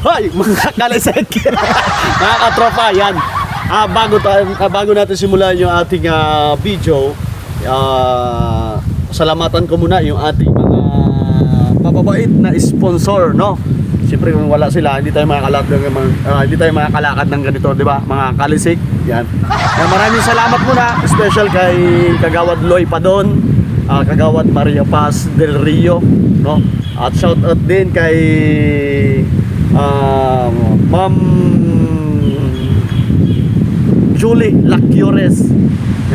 Hoy, mga kalisek. Mga katropa, yan. Bago natin simulan yung ating video, salamatan ko muna yung ating mga mababait na sponsor, no? Siyempre kung wala sila, hindi tayo makakalakad ng ganito, di ba? Mga kalisik, yan. Maraming salamat muna, special kay Kagawad Loy Padon, Kagawad Maria Paz del Rio, no? At shout out din kay Ma'am Julie Laciores,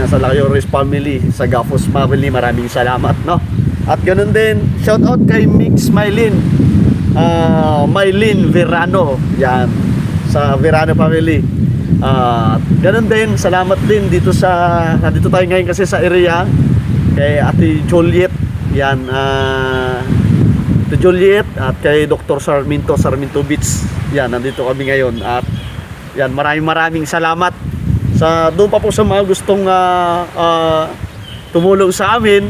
sa Laciores family, sa Gafos family, maraming salamat, no? At ganun din, shout out kay Mix Mylene Verano, yan, sa Verano family. Ganun din, salamat din dito nandito tayo ngayon kasi sa area kay Ate Juliet, yan, Ate Juliet, at kay Dr. Sarmiento Beach, yan, nandito kami ngayon. At yan, maraming salamat doon pa po sa mga gustong tumulong sa amin.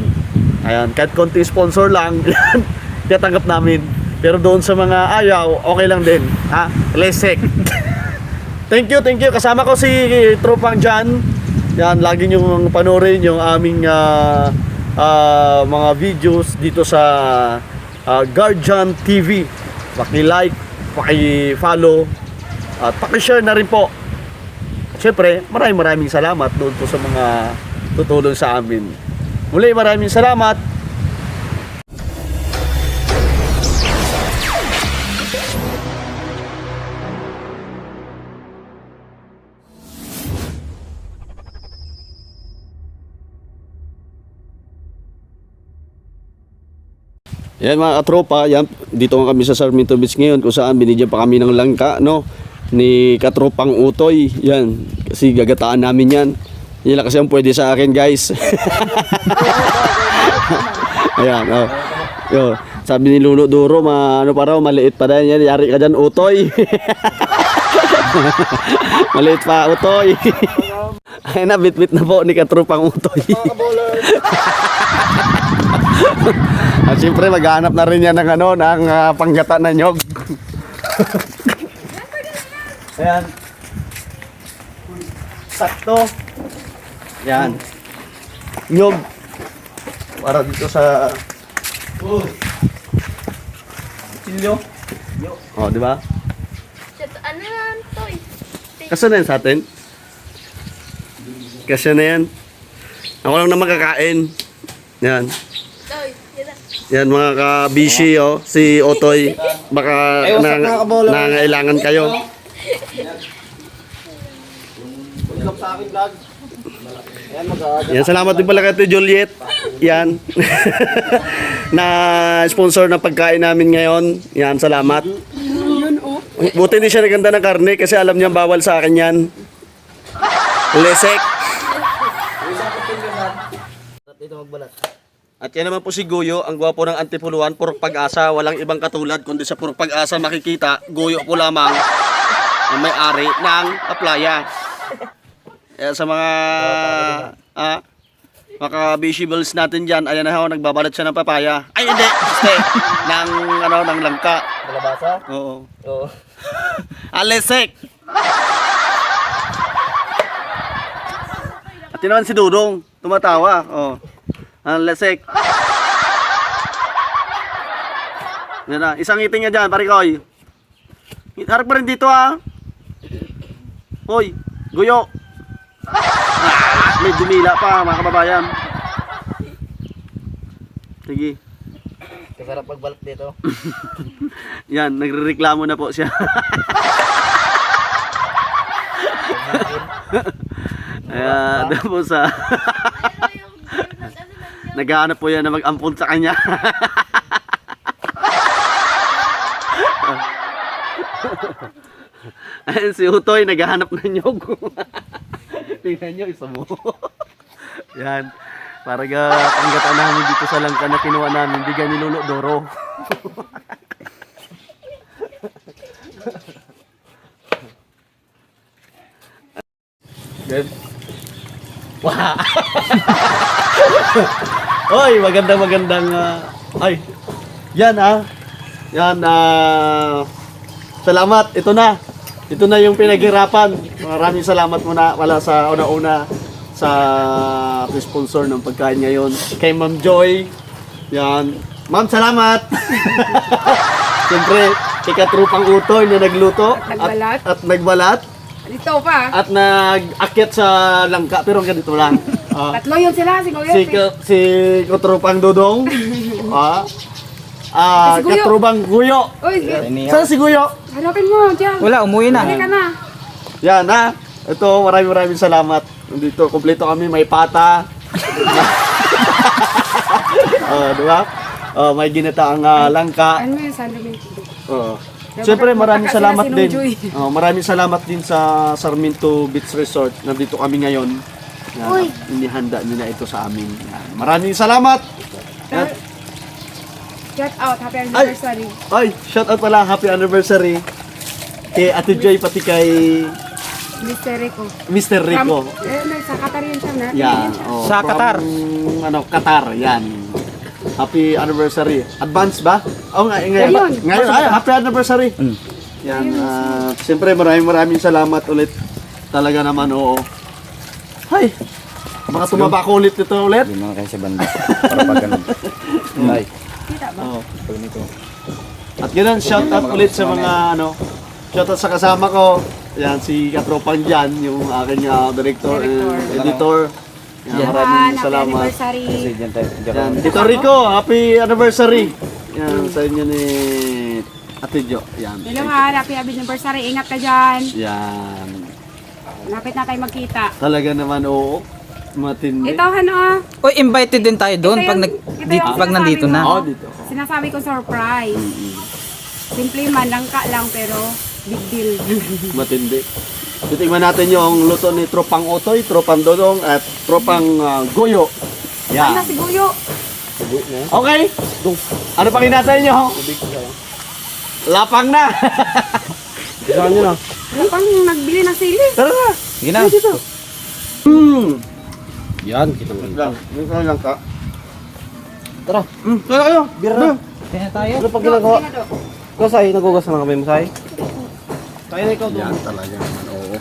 Ayan, kahit konti sponsor lang, yan, tatanggap namin. Pero doon sa mga ayaw, okay lang din, ha? Lesek. Thank you. Kasama ko si Tropang Jan. Yan, lagi nyo panoorin yung aming mga videos dito sa Guardian TV. Paki-like, paki-follow, at paki-share na rin po. Siyempre, maraming salamat doon po sa mga tutulong sa amin. Muli, maraming salamat. Yan mga katropa, yan, dito nga kami sa Sarmiento Beach ngayon, kung saan binigyan pa kami ng langka, no, ni Katropang Utoy. Yan, kasi gagataan namin yan. Yan lang kasi ang pwede sa akin, guys. Ayan, oh. Yo, sabi ni Lolo Duro, maliit pa din yan. Yari ka dyan, Utoy. Maliit pa, Utoy. Ayun na, bit na po ni Katropang Utoy. At siyempre maghanap na rin yan ng panggata na nyog. Ayan. Sakto. Yan. Nyog. Para dito sa silyo. Oh, di ba? Ano yan, Toy? Kasi na yan sa atin? Kasi na yan. Ako lang na makakain. Yan. Toy, Yan mga ka-busy, oh, si Otoy, baka nangailangan kayo. Yan, salamat din pala kay Juliet. Yan. Na sponsor ng pagkain namin ngayon. Yan, salamat. Buti hindi siya naganda ng karne kasi alam niya bawal sa akin yan. Lesek. Dito magbalat. At yan naman po si Goyo, ang gwapo ng Antipuluan, Purok Pag-asa, walang ibang katulad kundi sa Purok Pag-asa makikita, Goyo po lamang ang may-ari ng playa. Sa mga maka-visuals natin dyan, ayan na ho, nagbabalat siya ng papaya. Ay hindi, ng langka. Malabasa? Oo. Oo. Alesek! At yun naman si Dudong, tumatawa. Oh. Lesek. Yan na, isang ngiting niya dyan, parikoy. Harap pa rin dito, ha. Hoy, Goyo. May dumila pa, mga kababayan. Sige. Kasarap pagbalat dito. Yan, nagrereklamo na po siya. Ayan, doon po sa naghahanap po yan na mag-ampun sa kanya. Ayan si Utoy, naghahanap ng nyog. Tingnan nyo, isa mo. Yan, para panggatan namin dito sa langka na kinuha namin, bigyan ni Lolo Doro. Then, wow. Oy, magandang ay. Yan yan Salamat. Ito na. Ito na yung pinaghirapan. Maraming salamat muna wala sa una-una sa sponsor ng pagkain ngayon. Kay Ma'am Joy. Yan. Ma'am, salamat. Siyempre, kay Katrupang Utoy na nagluto Nagbalat. at nagbalat Dito pa. at nag-akyat sa langka pero ganito lang. Tatlo yun sila, si Kuya. Si Katrupang Dudong. Si Guyo. Katrupang Guyo. Uy, Saan si Guyo? hanapin mo dyan. Wala, umuwi na. Hindi ka na. Yan ha. Ito, maraming salamat. Nandito, kompleto kami. May pata. Di ba? May ginataang langka. Ano yung sandwich? Siyempre, maraming Baka salamat sila din. sinunjoy. Maraming salamat din sa Sarmiento Beach Resort. Nandito kami ngayon. Yan, inihanda nila ito sa amin. Yan. Maraming salamat. Yan. Shout out, happy anniversary. Ay, shout out pala. Happy anniversary. Kay Ate Joy, pati kay Mr. Rico. Mr. Rico. Sa Qatar yun siya na. Yan. Sa from, Qatar. Qatar. Yan. Happy anniversary. Advance ba? Ngayon. Ngayon. Ngayon. Ay, happy anniversary. Yan. Siyempre, maraming salamat ulit. Talaga naman, oo. Hay! Baka tumaba ko ulit ito ulit. Hindi mga kayo sa banda. Para pag ganun. Ay. Kita ba? Oo. At ganun, shout out ulit sa mga shout out sa kasama ko. Yan, si Katropang Jan, yung aking director and editor. Yan, maraming Happy salamat. anniversary. Yan, Tito Rico, happy anniversary. Yan, sa inyo ni Ate Jo. Yan. Hello ha, happy anniversary. Ingat ka dyan. Yan. Lapit na tayo magkita. Talaga naman, oo. Matindi. Ito, ano, Uy, invited din tayo doon Ito pag, yung- ito yung pag sinasabi nandito mo. na. Oo, dito. sinasabi ko surprise. Simple man, langka lang, pero big deal. Matindi. Titingnan natin yung luto ni Tropang Otoy, Tropang Dodong, at Tropang Goyo. Yan. Yan. Si Guyo. Okay. Ano pang hinatay nyo? Lapang na. Saan nyo na? Ano pang nagbili ng sili? Tara na. Sige na. Yan, kita mo lang. Dito lang ka. Tara. Tara kayo. Bira. Kaya tayo. Ano pag ginagawa? Kasay, nagugas na kami, Masay. Tayo na ikaw doon. Yan talaga naman, oo.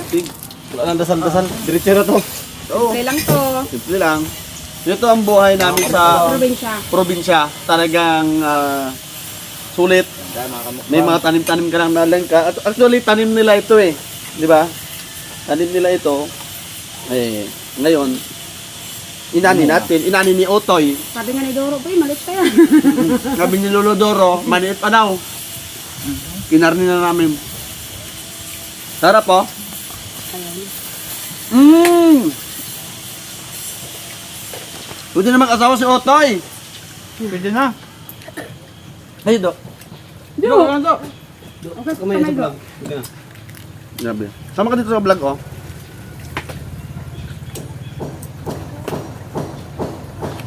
Big. Wala nang dasal-dasal. Diretso na to. Oo. Simple lang to. Simple lang. Ito ang buhay namin sa Probinsya. probinsya. Talagang sulit. May mga tanim-tanim ka lang na langka. At actually, tanim nila ito eh. Di ba? Tanim nila ito. Eh, ngayon, inani natin. Inani ni Otoy. Sabi nga ni Doro, boy, malit pa yan. Sabi ni Lolo Doro, maniit pa daw. Kinarni na namin. Sarap po. Pwede naman asawa si Otoy. Pwede na. Ay, do. Do. Do. Okay, kamay do. Grabe. Sama ka dito sa vlog, oh.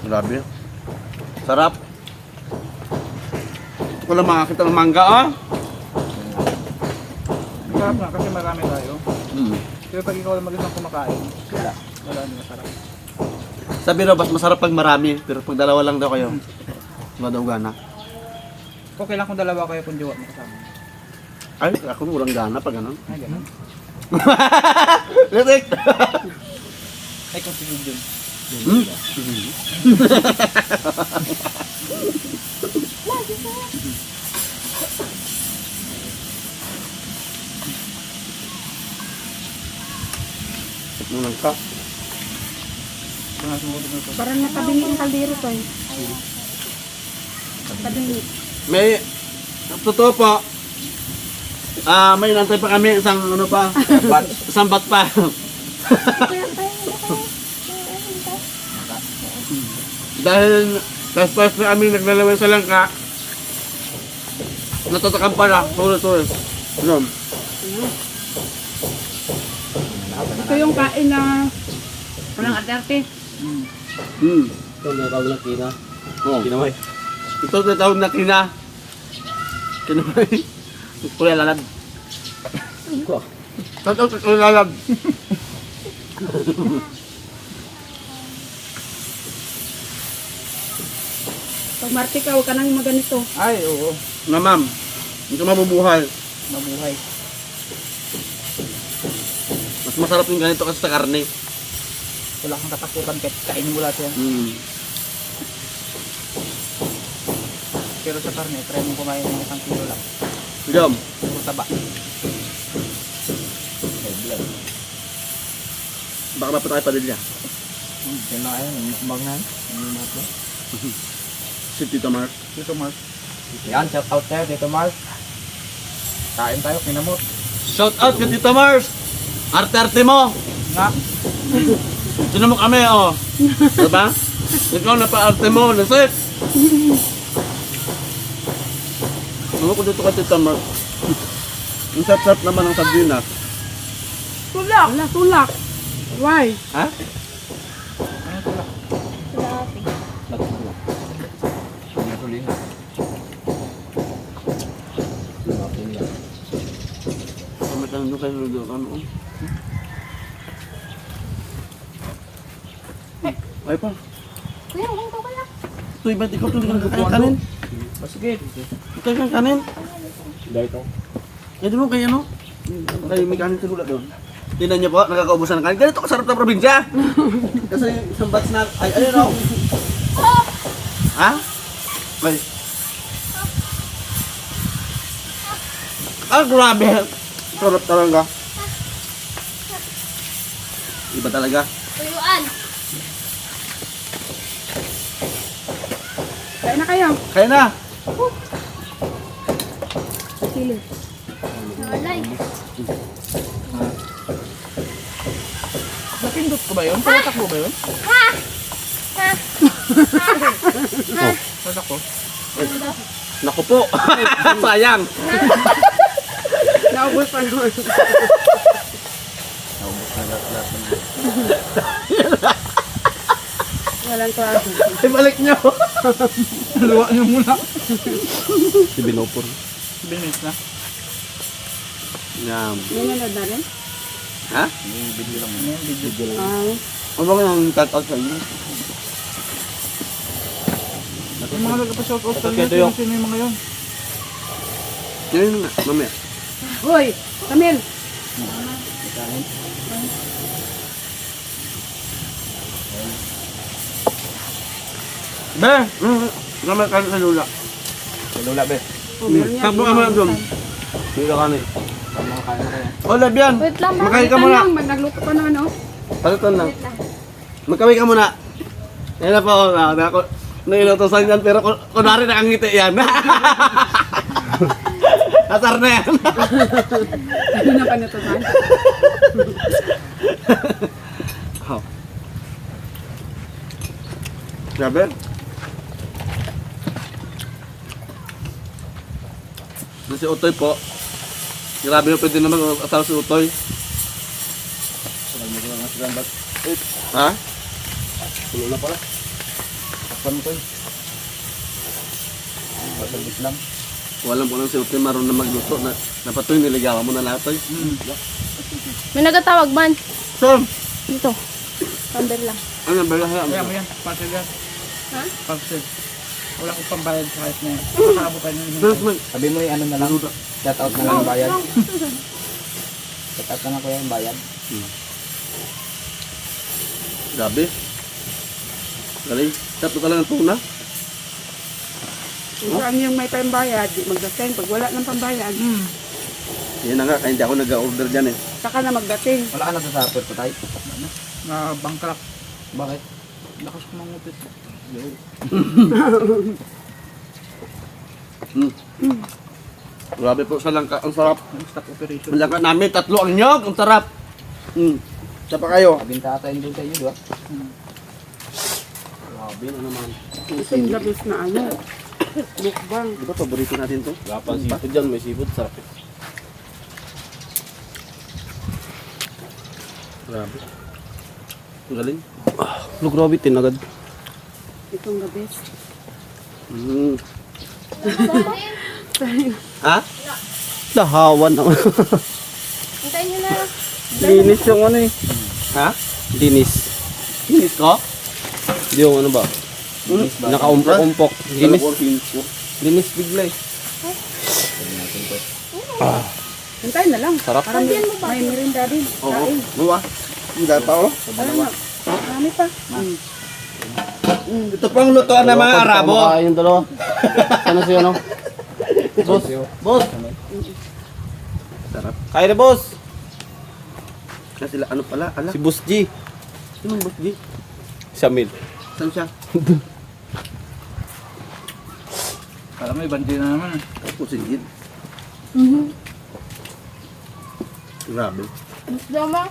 Grabe. Sarap. Ko lang makakita ng mangga, ah. Sarap nga kasi marami tayo. Mm. Pero pag ikaw lang mag-isang kumakain, wala nang masarap. Sabi raw, mas masarap pag marami. Pero pag dalawa lang daw kayo, wala daw gana. Okay lang kung dalawa kayo kung jowa mo kasama. Ay, ako walang gana pag ganun. Ay, ganun. Letek! Ay, kung sigod yun. Hmm? Nulang ka. Parang natabingi yung kaldero to eh. Tabingi. May, totoo po, may nantay pa kami isang ano pa, isang bat pa. Dahil pas-pas na kami naglalaway sa langka, natatakan pa na, tuloy-tuloy. Ano? Ito yung kain na walang arte-arte. Ito na tawag na kina. Oo. Kinamay. Ito na tawag na kina. Kinamay. Kuya lalab. Tatawag sa kuya lalab. Pag Marte ka, huwag ka nang maganito. Ay, oo. Na ma'am. Hindi ka mabubuhay. Mabuhay. Mas masarap yung ganito kasi sa karne. Wala kang katakutan kahit kainin mo lahat yan. Pero sa karne, try mo kumain ng 1 kilo lang. Jom. Puro taba. Baka dapat tayo padilya. Yan lang ayun, mukbanghan. Si Tito Mark. Dito Mark. Yan, shout out there, Tito Mark. Kain tayo, kinamot. Shout out kay Tito Mars. Arte-arte mo. Nga. Sino mo kami, oh. Diba? Ikaw na pa-arte mo. Nasit. Ano ko dito kay Tito Mark? Ang sarap-sarap naman ang sardinas. Tulak! Wala, tulak. Why? Ha? Ano ito lang? Pamatang doon kayo doon. Ano? Ay pa. Kuya, huwag ko lang. Ito iba, ikaw ito hindi ka nagkakain kanin. Sige. Ikaw kang kanin. Dahil ito. Eh, di mo kayo ano? Kayo may kanin sigula doon. Tingnan niyo po, nakakaubusan ng kanin. Ganito kasarap na probinsya. Kasi isang batch na, ay, ayun o. Ha? Ay. Ah, grabe. Sarap talaga. Iba talaga. Tuyuan. Kaya na kayo. Kaya na. Sili. Nawalay. Napindot ko ba yun? Pinatak mo ba yun? Pinatak ko. Naku po. Sayang. Naubos pa naman. Walang klase. Ibalik niyo. Luwa niyo muna. Si Binopor. Binis na. Yan. May nanood na rin? Ha? Ano yung video lang? Ah, Ano ba yung cut out sa inyo? Yung mga nagpa-shout out Okay, kanina, ito yung- sino yung mga yun? Yun nga, mamaya. Hoy, Camille. Be! Naman kanin sa lula. Lula, be. Oh, meron yan. Takbo ka muna doon. Hindi ka kanin. Tama ka na kayo. O, Labian. Wait lang, ma. Magkawin ka Palitan muna. lang, nagluto pa na ano. Palitan lang. Wait lang. Magkawin ka muna. Yan na po. Nailutosan yan, pero kunwari nakangiti yan. Asar na yan. Ano na panatutan? Oh. Grabe. Si Utoy po. Grabe yung pwede naman asawa si Utoy. Ha? Tulo na pala. Takpan mo to eh. Masagit lang. Walang po lang si Utoy marunong na magluto. Napatoy, niligawan mo na lahat Toy. May nagatawag man. Sam! Dito. Number lang. Ano ba lang? Kaya mo yan, parcel yan. Ha? Parcel. Wala akong pambayad sa kahit na yan. Makakabot tayo ng Mas man. Sabi mo yung ano na lang. Shout out na lang yung bayad. Shout out na lang kuya yung bayad. Grabe. Galing. Tatlo ka lang ng tuna. Kung saan yung may pambayad, di magdating. Pag wala ng pambayad, Yan na nga, kaya hindi ako nag-order dyan eh. saka na magdating. Wala ka na sa sapot pa tayo. na bankrupt. Bakit? Lakas ko mangupit. Grabe po sa langka. Ang sarap. Yung stock operation. Ang langka namin, tatlo ang nyog. Ang sarap. Siya pa kayo. Kabinta tayo doon sa inyo, di ba? Grabe na naman. Ito yung labis na ano. Mukbang. Di ba paborito natin to? Gapang seafood dyan, may seafood, sarap. Grabe. Ang galing. Look, grabe, tinagad. Itong labis. Ha? Dahawan naman. Hintayin nyo na. Linis yung ano eh. Ha? Linis. Linis ko? Hindi yung ano ba? Nakaumpok-umpok. Linis. Linis bigla eh. Hintayin na lang. Sarap. Para may merinda din. Oo. Kain. Buwa. Hindi pa oh. Para na. Marami pa. Ito pang lutuan ng mga Arabo. Yung dalawa. Ano siya, no? Boss. Boss. Sarap. Kaya na, boss. Kasi sila ano pala? Ala. Si Boss G. Sino ang Boss G? Shamil. Saan siya? Parang may bandi na naman. Ako si Gid. Grabe. Gusto mo?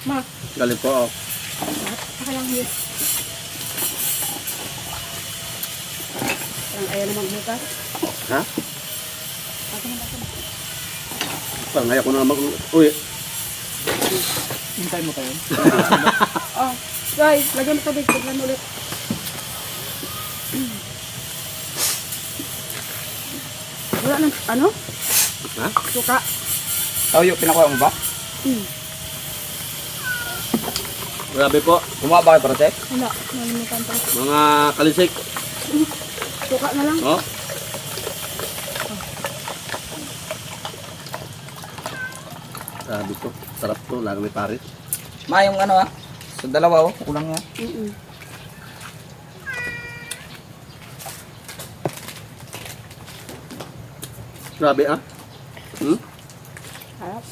Ma, Galing po. Oh.aka lang yun. Parang ayaw na magbukas. Ha? Parang ayaw ko na mag... Uy. Hintay mo kayo. Oh, guys, lagyan mo tubig. Tignan ulit. Wala nang, ano? Ha? Suka. Tayo, pinakuha mo ba? Grabe po. Gumawa ba kayo para check? Wala, nalimutan pa. Mga kalisik. Suka na lang. Oh. Grabe to. Sarap to. Lalo may parit. Ma, yung ano sa dalawa kulang nga. Grabe ah. Hmm? Harap.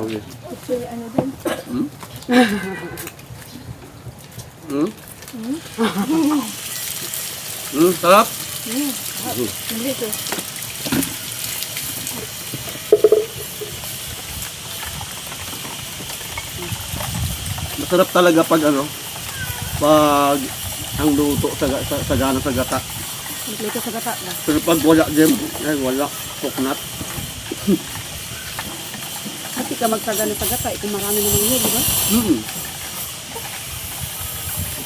Oh, yes. Gusto yung ano din. Hmm? Hmm? Hmm, sarap. Dito. Masarap talaga pag ano, pag ang luto sa gana sa gata. Kompleto sa gata na. Pero pag wala din, ay wala, coconut. Kasi ka magsagana sa gata, kung marami naman yun, di ba? Hmm.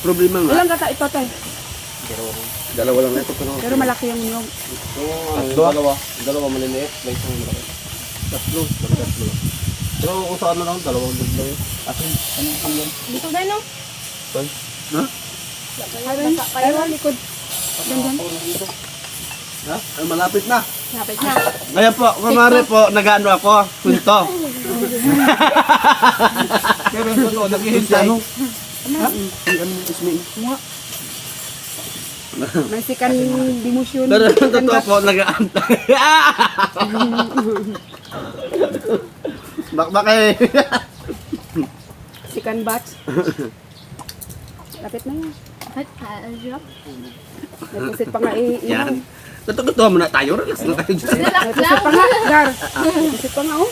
Problema nga, Ilang gata ito, tay? dalawa lang ito pero Pero malaki yung niyog. Dalawa maliliit. May isang malaki. tatlo. Pero kung saan na lang, dalawang dalawa yun. Asin, ano yan? Dito din, no? Ha? Ayun, likod. Ganyan. Ha? Ay, malapit na. Lapit na. Ngayon po, kumari po, nag-ano ako, kwento. Pero yung totoo, naghihintay. Ano? Ha? Ang ano, ismi. May sikan demotion. Pero yung sikan totoo batch. po, nag-aantay. Bakbak eh. Sikan batch. Lapit na yan. At, ano? May pusit pa nga Yan. Totoo muna tayo, relax na tayo dyan. Relax May pusit lang. pa nga, Gar. May pusit pa nga, oh.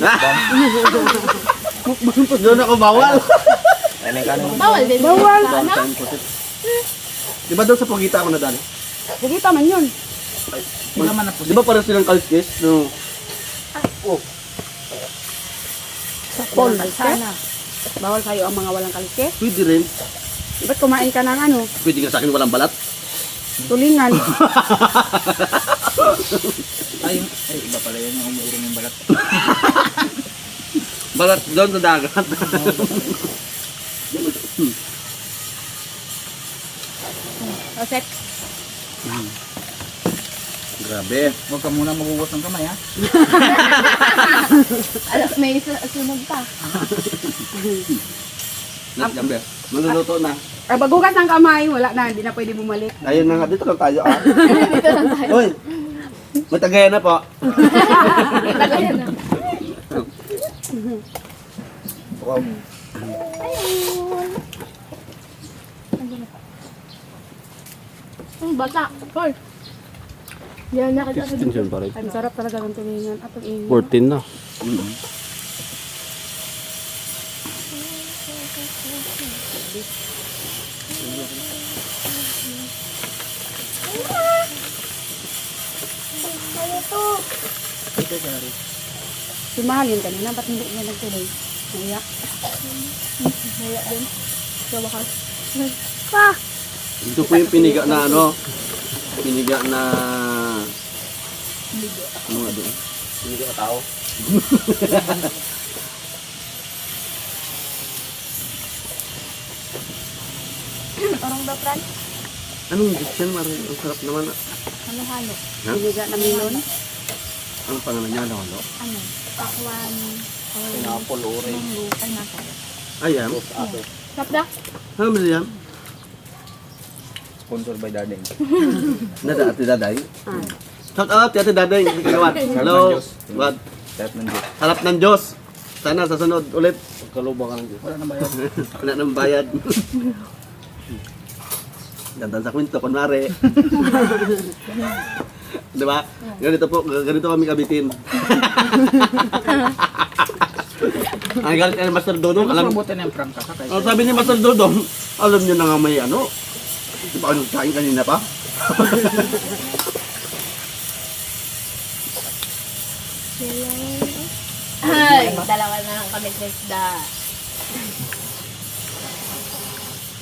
Doon ako bawal. Ayun yung kanin. Bawal din. Bawal. Sa ano? Di ba doon sa Pugita ako nadali? Bugita man yun. Wala man na po. Di ba parang silang kalkis? No. Sa Paul, sana. Bawal kayo ang mga walang kalike. Pwede rin. Ba't kumain ka ng ano? Pwede nga sa akin walang balat. Tulingan. Ay, iba pala yan yung umuurong yung balat. Balat doon sa dagat. Osek. Grabe. Huwag ka muna magugot ng kamay, ha? May sunog pa. Grabe. Maluluto na. Ah, bagugas ng kamay, wala na, hindi na pwede bumalik. Ayun na nga, dito lang tayo ah. Dito lang tayo. Uy! Matagayan na po. Tagayan na. Wow. Ang bata. Hoy. Yan nakita sa dito. pa rin. Ang sarap talaga ng tulingan at ang ingin. 14 na. Sumahalin kanina, ba't hindi niya nagtuloy? Naiyak. Maya din. Sa wakas. Pa! Ito po yung piniga na ano. Piniga na... Ano nga doon? Hindi ka tao. Parang ba, Fran? Anong dish yan? Ang sarap naman. Halo-halo. Ha? Biniga na milon. Anong pangalan niya, Lolo? Ano? Pakwan. Pineapple orange. Mango. Ay, nako. Ayan. Kapda? Ano ba yan? Sponsor by Daddy. Nada, Ate Daday. Shout out, Ate Daday. Kagawan. Hello. What? Sarap ng Diyos. Harap ng Diyos. Sana sa sunod ulit. Kaluba ka ng Diyos. Wala na ba yan? Wala nang bayad. Dandan sa kwento, kunwari. Di ba? Ganito po, ganito kami kabitin. Ang galit ni Master Dodong, Mas alam, mabuti na yung prank ka. oh, sabi ni Master Dodong, alam niyo na nga may ano. Di ba anong kain kanina pa? Ay, dalawa na lang kami sa isda.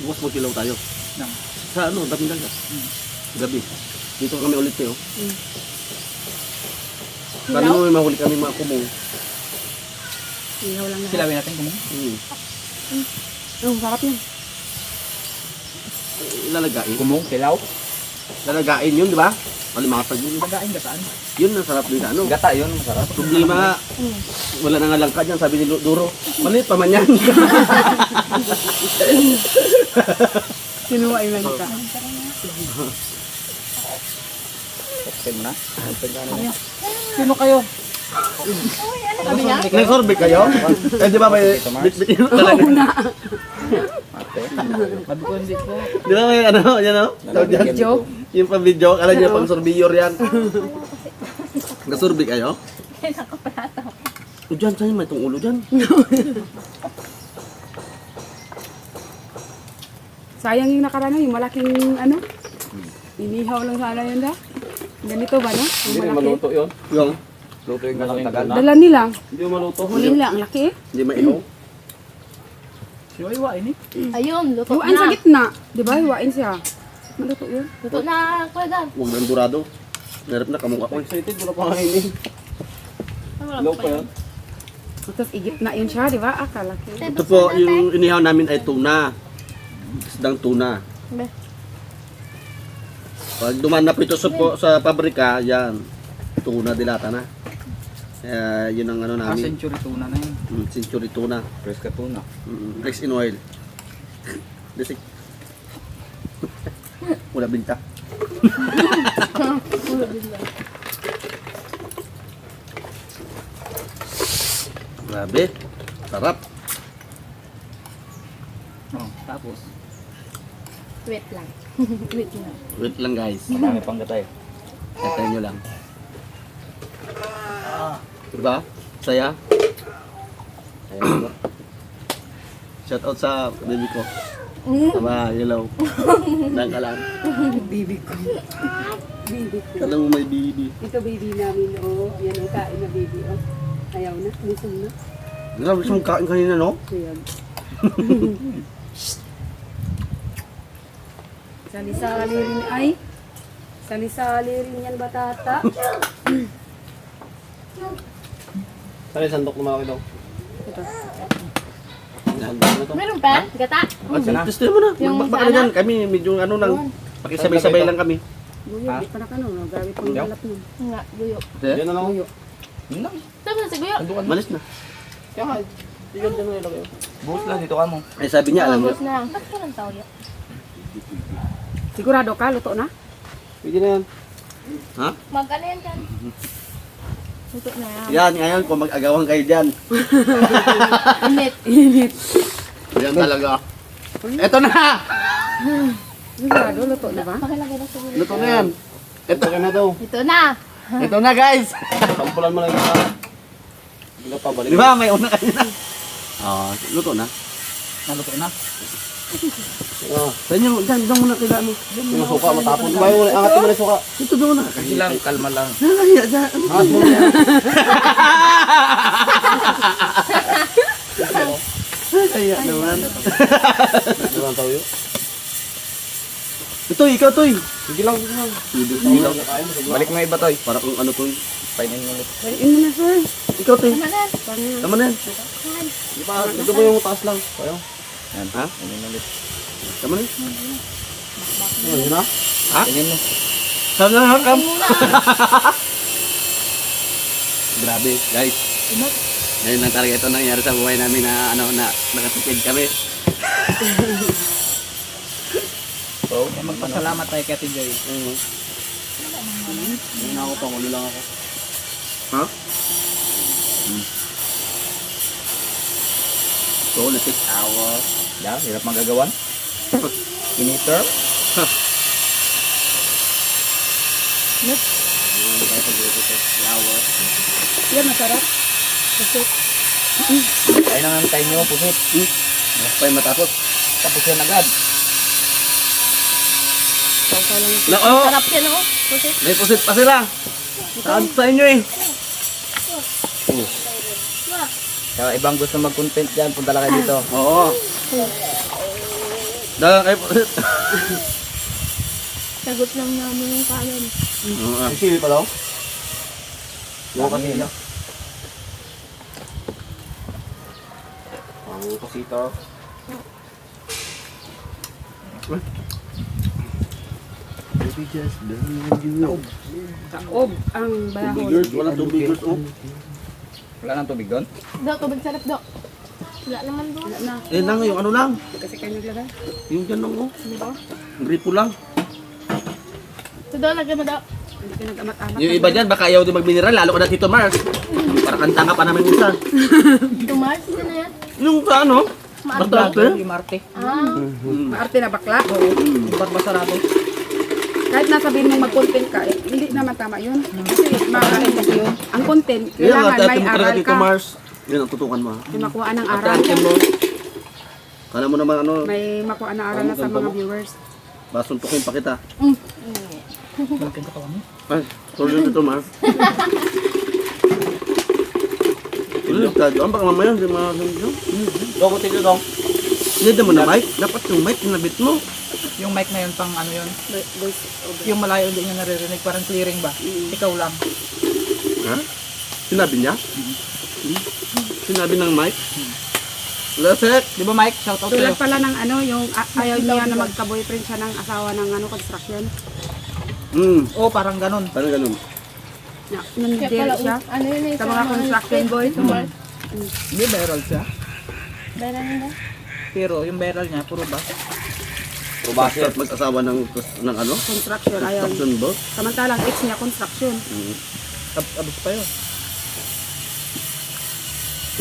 Bukas magkilaw tayo. Nang. Sa ano, daming dagat. Gabi. Dito kami ulit eh. Oh. Sabi mo may mahuli kami mga kumong. Ihaw lang na. Silawin natin kung Oh, sarap yan. Ilalagain. Kumong, kilaw. Lalagain yun, di ba? Malimasag yun. pagkain ka saan? Yun, ang sarap din sa ano. Gata yun, masarap. Problema nga, wala na nga langka dyan, sabi ni Duro. Maliit pa man yan. Kinuha yung ka. Open mo na. Open ka na. Sino kayo? Sabi niya? Nagsorbet kayo? Eh, di ba may bit-bit yun talaga? Ate. Sabi ko hindi po. Di ba may ano, yan o? Tawag dyan. Video? Yung pang video, kala niya pang sorbiyor yan. Nagsorbet kayo? O dyan, saan may itong ulo dyan? Sayang yung nakaraan yung malaking ano. Inihaw lang sana yun da. Ganito ba no? Yung Hindi rin malaki. maluto yun. Yung, Luto yung malaking tagal. Dala nila. hindi mo maluto. Huli nila ang laki eh. Hindi maihaw. Siwa-iwain eh. Ayun, luto Huwaan sa na. gitna. Di ba? Huwain siya. Maluto yun. Luto na, Kuya Gab. Huwag nang durado. Narap na kamukha ko. Excited, wala pa kainin. Low pa yun. Tapos igitna yun siya, di ba? Ah, kalaki. Ito po, yung inihaw namin ay tuna. Isdang tuna. Be. Pag duman na po ito sa pabrika, yan. Tuna dilata na. Kaya yun ang ano namin. Century tuna na yun. Century tuna. Fresh ka tuna. Rice in oil. Desik. Wala binta. Grabe. Sarap. Oh, tapos. Wait lang. Wait lang. Wait lang guys. Marami pang gatay. Katay nyo lang. Diba? Saya? Ayan, diba? Shout out sa baby ko. Aba, hello. Nang ka lang. Baby ko. Baby ko. Alam mo may baby. Ito baby namin, oh. Yan ang kain na baby, oh. Ayaw na, lisong na. Grabe siyang kain kanina, no? Ayan. Sali-sali rin, ay. Sali-sali rin yan, batata. Saan yung sandok na malaki daw? Ito. Meron pa? Gata? Gusto mo na. Yung Baka sa na dyan. Kami medyo ano lang. Pakisabay-sabay lang kami. Guyo, di pa na ka, no? Grabe pang Yaw. galap nun. Nga, guyo. Yan na lang. Guyo. Yun lang. Sabi na si guyo. Malis na. Kaya nga, tigil dyan mo ilagay. Buhos lang, dito ka mo. Ay sabi niya, alam mo. Ubus na. Ba't ko lang tao yun? Sigurado ka, luto na? Pwede na yan. Ha? Magkano yan dyan? Luto na yan. Yan, ngayon kung mag-agawan kayo dyan. Init. Init. Yan talaga. Eto na! Sigurado, luto na ba? Pakilagay na siguro. Luto na yan. Eto ka na daw. Ito na. Ito na guys! Sampulan mo lang yung Hindi ka pa balik. Di ba? May una kanina. Ah, luto na. Naluto na. Saan yung, dyan muna kailangan mo. Yung suka matapon. Bayo mo, angat mo na yung suka. Ito doon na. Sige lang, kalma lang. Nakahiya dyan. Angat mo na yan. Kaya naman. Diba ang tayo? Ito, ikaw Toy. Sige lang, sige lang. Sige lang. Balik mo yung iba, Toy. Para kung ano Toy. Painin mo ulit. Balikin mo na, sir. Ikaw Toy. Tama na. Tama na yan. Di ba, dito mo yung taas lang. Payo. Yan, Ha? painin ulit. Tama na yan. Yun na? Ha? Painin mo. Saan na lang kam? Grabe, guys. Ngayon lang talaga ito nangyari sa buhay namin na nakatipid kami. So, magpasalamat tayo kay Ate Joy. Ngayon ako, pangulo lang ako. Ha? So, na 6 hours. Yeah, hirap magagawan. Kiniter. Kaya pag-ulit ito, 6 hours. Yan, masarap. Kaya nang antay nyo, pusit. Mas pa yung matapos. Tapos yan agad. Sarap yan oh. Pusit. May pusit pa sila. Saan sa inyo eh? Kaya ibang gusto mag-content dyan, punta lang kayo dito. Oo. Dahil kayo pusit. Sagot lang namin yung kanan. Sisiwi pa daw? Yung kanina. Ang pasito. Taob ang bayahon. Bigers, wala to bigers. Oh. Wala nang tubig doon? Do, tubig sarap do. Wala naman doon. Wala na. Eh nang yung ano lang. Kasi kayo naglagay. Yung dyan lang oh. Ano ba? Gripo lang. Ito daw, lagyan mo daw. Hindi ka nag-amat-amat. Yung iba dyan, baka ayaw din mag-mineral. Lalo ka na Tito Mars. Para kanta ka pa namin minsan. Tumas, ito na yan. Yung sa ano? Bardate. Yung Marte. Ah, Maarte na bakla. Yung barbasarado. Kahit nasabihin mong mag-content ka, eh, hindi naman tama yun. Kasi makakain kasi yun. Ang content, Yan kailangan ang may mo talaga aral Tito ka. Mars. Yan ang tutukan mo. May makuha ng aral. Ate mo. Kala mo naman ano, May makuha ng aral na sa mga viewers. basuntukin pa kita. Malaking katawan mo. Ay, sorry yung Tito Mars. Ulit ka, doon baka mamaya hindi mga Dong, tigil dong. hindi mo na mic. Dapat yung mic kinabit mo. Yung mic na yun, pang ano yun. Voice over. Yung malayo hindi nyo naririnig, parang clearing ba? Ikaw lang. Ha? Sinabi niya? Sinabi ng mic? Lasek! Di ba Mike? Shout out Tulad sa'yo. pala ng ano, yung ayaw niya na magka-boyfriend siya ng asawa ng ano, construction. Oo, parang ganun. Parang ganun. Yeah, kaya nandiyan pala, siya. ano yun eh. Sa mga construction boys. Hindi viral siya. Bayaran nila. Pero yung viral niya, puro ba? Bakit mag-asawa ng ano? Construction, ayaw. Construction boss? Samantalang ex niya construction. Abos pa yun.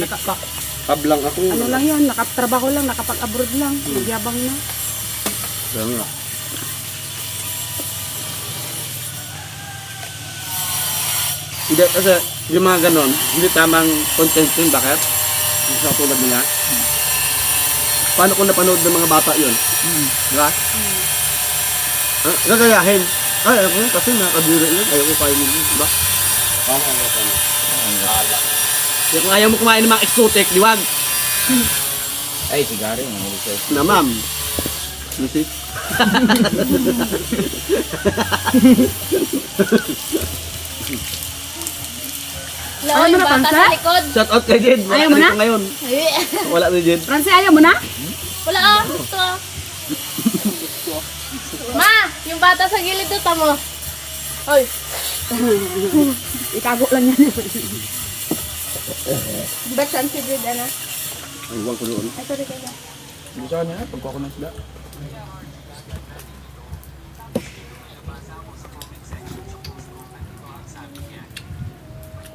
Nakapak. Kablang ako. Ano lang yun, nakatrabaho lang, nakapag-abroad lang. Nagyabang na. Kaya nga. Hindi, kasi yung mga ganon, hindi tamang content yun. Bakit? Hindi sa tulad nila. Paano kung napanood ng mga bata yun? Di ba? Gagayahin. Ay, ayaw ko yun kasi nakabira yun. Ayaw ko kain yun. Diba? Kaya kung ayaw mo kumain ng mga exotic, liwag. Ay, sigari. Nangulit sa'yo. Na ma'am. Music. Wala Ayaw mo yung na, bata Pansa? sa likod. Shout out kay Jed. Wala Ayaw mo dito na? ngayon. Ay, Wala na Jed. Francie, ayaw mo na? wala ah. Gusto ah. Ma, yung bata sa gilid to, tamo. Oy. Itago lang yan. Ba't saan si Jed, ano? Ay, huwag ko doon. Ay, sorry kayo. Hindi siya niya, pagkuha ko ng sila.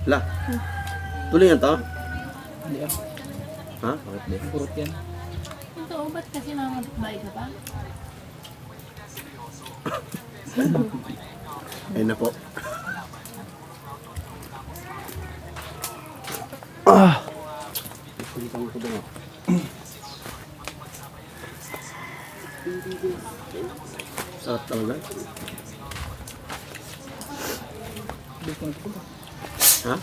La. Tuloy yan to? Hindi ah. Ha? Bakit di? Purot yan. Ito, ba't kasi namabay ka pa? Ay na po. Sarap talaga. Bacon ko ba? Ha?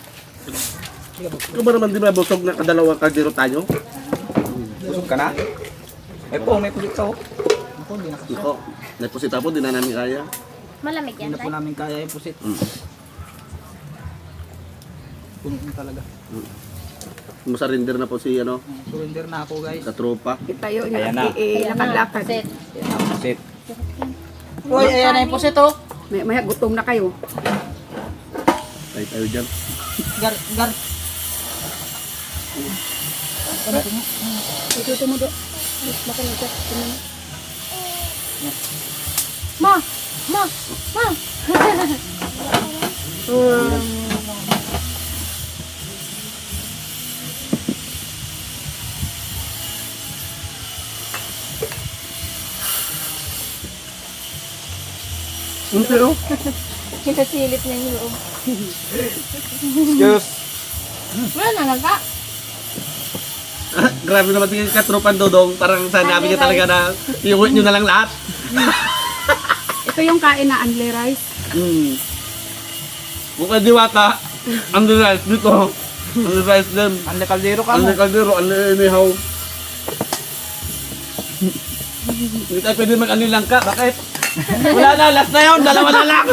Ikaw ba naman di ba busog na kadalawang kaldero tayo? Busog ka na? May po, may pulit ka oh. Ako, hindi na kasi. Iko. Nagpusita po, di na namin kaya. Malamig Hindi yan, na po tay. namin kaya yung pusit. Puno na talaga. Masarinder na po si ano, Surrender na ako guys. katropa. Itayo niya. Ayan na. Lakad-lakad. Set. Yan ang pusit. Uy, ayan na yung pusit oh. Maya gutom na kayo. Tayo tayo dyan. Gar, gar. Ito mo do. Baka nagkat. Ma! Ma! Ma! Pero, Kinasilip niya yung loob. Excuse. Wala na lang ka. grabe naman tingin katropan Dodong. Parang sanabi niya talaga na iuwi nyo na lang lahat. Ito yung kain na unli rice. Bukay diwata, under rice dito. Under rice din. Ande kaldero ka mo. Under kaldero, under inihaw. Hindi tayo pwede mag-ano lang ka. Bakit? Wala na, last na yun. Dalawa na lang.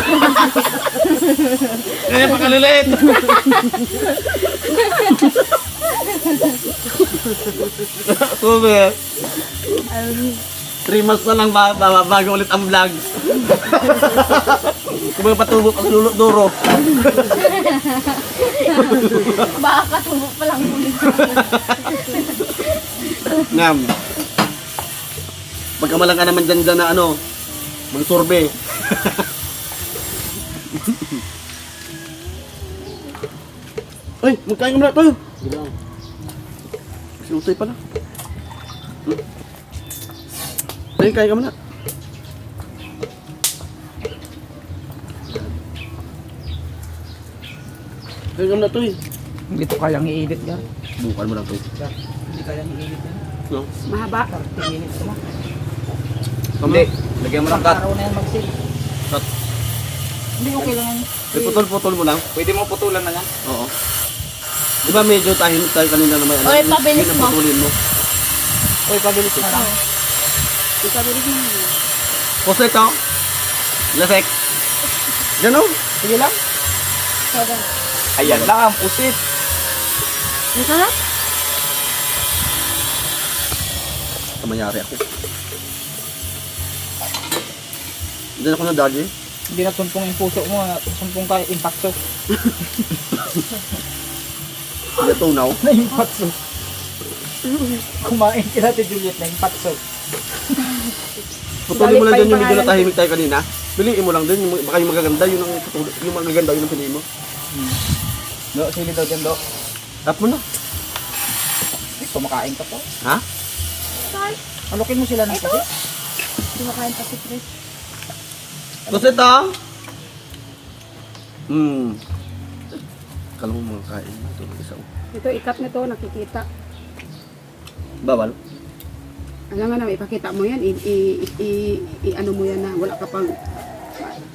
Kaya pagkaliliit. Subi. 3 months na lang bago ulit ang vlog. Kung may patubo ang duro. Baka katubo pa lang ulit. Ngam. Pagkamalang ka naman dyan na ano, magsurbe. Ay, magkain ka muna tayo. Si Utoy pala. Ayun, kain ka muna. Kain ka muna, Toy. Hindi to kayang i-edit gar. Bukan mo lang, Toy. Hindi kayang i-edit yan. No? Mahaba. 30 minutes mo. Hindi. Lagyan mo ng cut. Araw na yan mag-sale. Cut. Hindi, okay lang yan. Putol-putol mo lang. Pwede mo putulan na yan. Oo. Di ba medyo tahimik tayo kanina na may ano? Oy, pabilis yun ang mo. putulin mo. Uy, pabilis na lang. Ikabilis mo. Puso ito. Lasek. Yan o. Sige lang. Ayan lang, pusit. Ang sarap. Kamayari ako. Hindi ako nadali. Hindi na tumpong yung puso mo. Tumpong ka impacto. Hindi tunaw. Na impacto. Kumain ka natin, Juliet, na impacto. Putulin mo lang Balik pa din yung yung medyo pangalan natahimik tayo kanina. Piliin mo lang din. Baka yung magaganda, yun ang putulin. Yung magaganda, yun ang piliin mo. Do, sili daw dyan, do. Tap mo na. Kumakain ka po. Ha? Alukin mo sila ng kasi. Hindi makain pa si Chris. Puso ito. Kala mo mga kain. Ito ng isa. Ito ikat nito nakikita. Bawal. Alam nga na, ipakita mo yan, ano mo yan na wala ka pang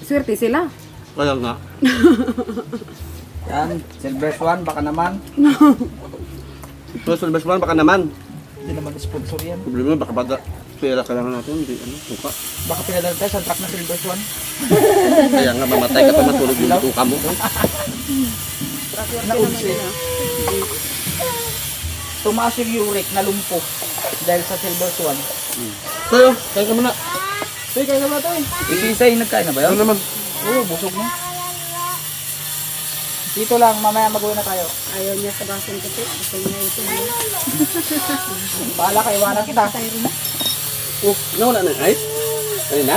swerte sila. Kaya nga. Yan, silver swan, baka naman. Puso best man, baka naman. Hindi naman sponsor yan. Problema, baka bada. Pera kailangan natin. Hindi, ano, tuka. Baka pinadala tayo sa truck na silver swan. Kaya nga, mamatay ka pa matulog yung tuka mo. Naunsi. Tumaas yung uric na lumpo dahil sa silver swan. Tayo, kain ka muna. Uy, kaya naman ito eh. Isisay, nagkain na ba Ano yun? naman? Oo, busog na. Dito lang, mamaya mag-uwi na tayo. Ayaw niya sa basin kasi. Gusto niya ito. Bahala ka, iwanan kita. Oh, nawala na yung ice? Kanina?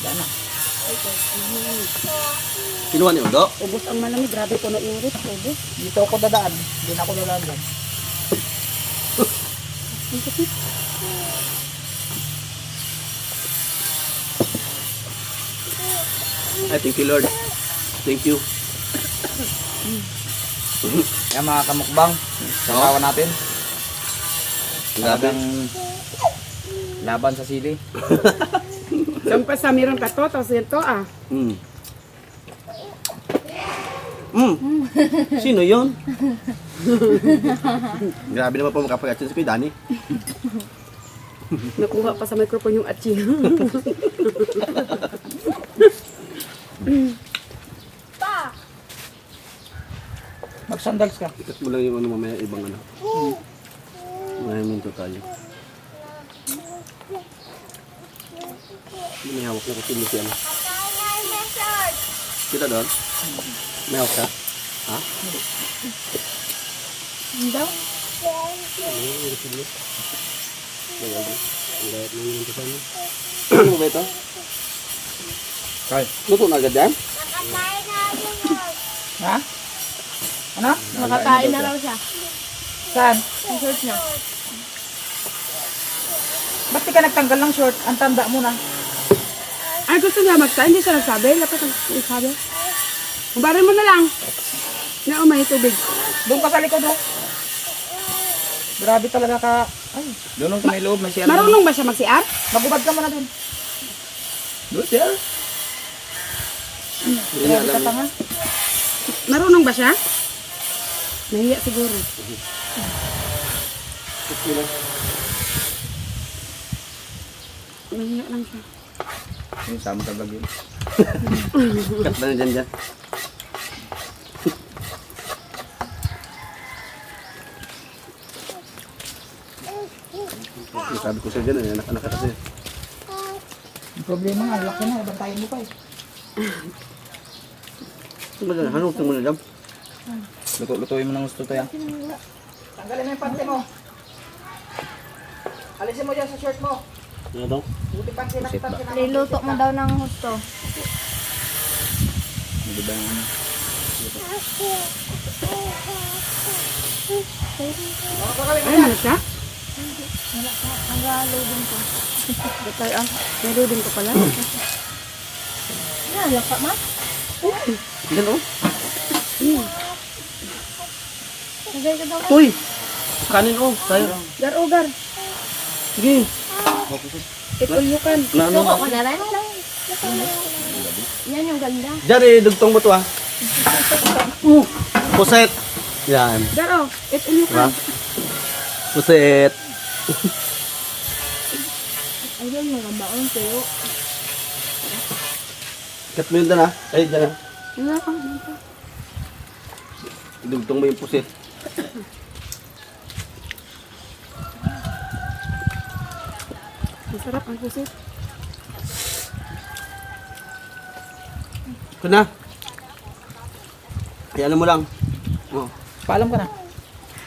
Yan na. Kinuha ni Udo? Ubus ang malamig. Grabe puno yung rip. Ubus. Dito ako dadaan. Hindi na ako dadaan dyan. Ay, thank you Lord. Thank you. Yan mga kamukbang. Sasawa natin. Grabe. Talagang laban sa sili. Sampas sa meron ka to. Tapos ito ah. Sino yun? Grabe naman po makapag-atsin si Kuya Danny. Nakuha pa sa microphone yung atchi. Mag-sandals ka. Ikat mo lang yung ano mamaya ibang ano. May minto tayo. May hawak na kasi si ano. Kita doon? May hawak ka? Ha? Ang daw? Ano ba ito? Kay. Luto na agad yan? Ha? Ano? Nakakain na raw siya. Saan? Ang short niya. Ba't di ka nagtanggal ng short? Ang tanda mo na. Ay, gusto niya magsa. Hindi siya nagsabi. Lapit ang sabi. Ubarin mo na lang. Na may tubig. Doon ka sa likod, oh. Grabe talaga ka. Ay, Doon sa may loob, may siya. Marunong ba siya mag-CR? magubad ka muna doon. Doon siya. Grabe ka pa nga. Marunong ba siya? Nahiya siguro. Nahiya lang siya. Yung sama sa bagyo. Cut na dyan dyan. Sabi ko siya dyan, anak-anak kasi. Ang problema nga, laki na. Bantayan mo pa eh. Ano ba dyan? Hanutin mo na dyan. Lutuin mo ng gusto to yan. Tanggalin mo yung pante mo. Alisin mo dyan sa shirt mo. Ano daw? Buti pante na kita. Niluto mo daw ng husto. Hindi ba yung ano? Ay, ano siya? Nag-loading ko. Batay ah. May loading ko pala. Yan, laka ma. Dyan o. Nagay ka daw. Uy! Kanin o. Tayo. Gar-ogar. Sige. Itulyukan. Na ano Suko ko na rin. Yan yung ganda. Diyan dugtong mo to ah. Puset. Yan. Gar-o. Itulyukan. Diba? Puset. Ayun, mga baon sa'yo. Cut mo yun dyan ah. Ay, dyan ah. Wala ka. Wala ka. Dugtong mo yung puset. Masarap ang pusit. Ito na. Ay, ano mo lang. Oh. Paalam ka na.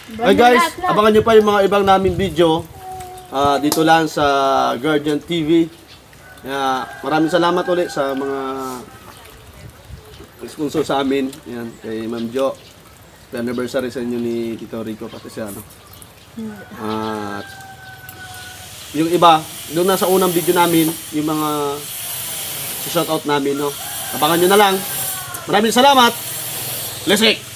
Hey guys, abangan nyo pa yung mga ibang naming video dito lang sa Guardian TV. Maraming salamat ulit sa mga sponsor sa amin. Yan, kay Ma'am Jo. Happy anniversary sa inyo ni Tito Rico pati siya. No? At yung iba, doon na sa unang video namin, yung mga shoutout namin. No? Abangan nyo na lang. Maraming salamat. Lesik!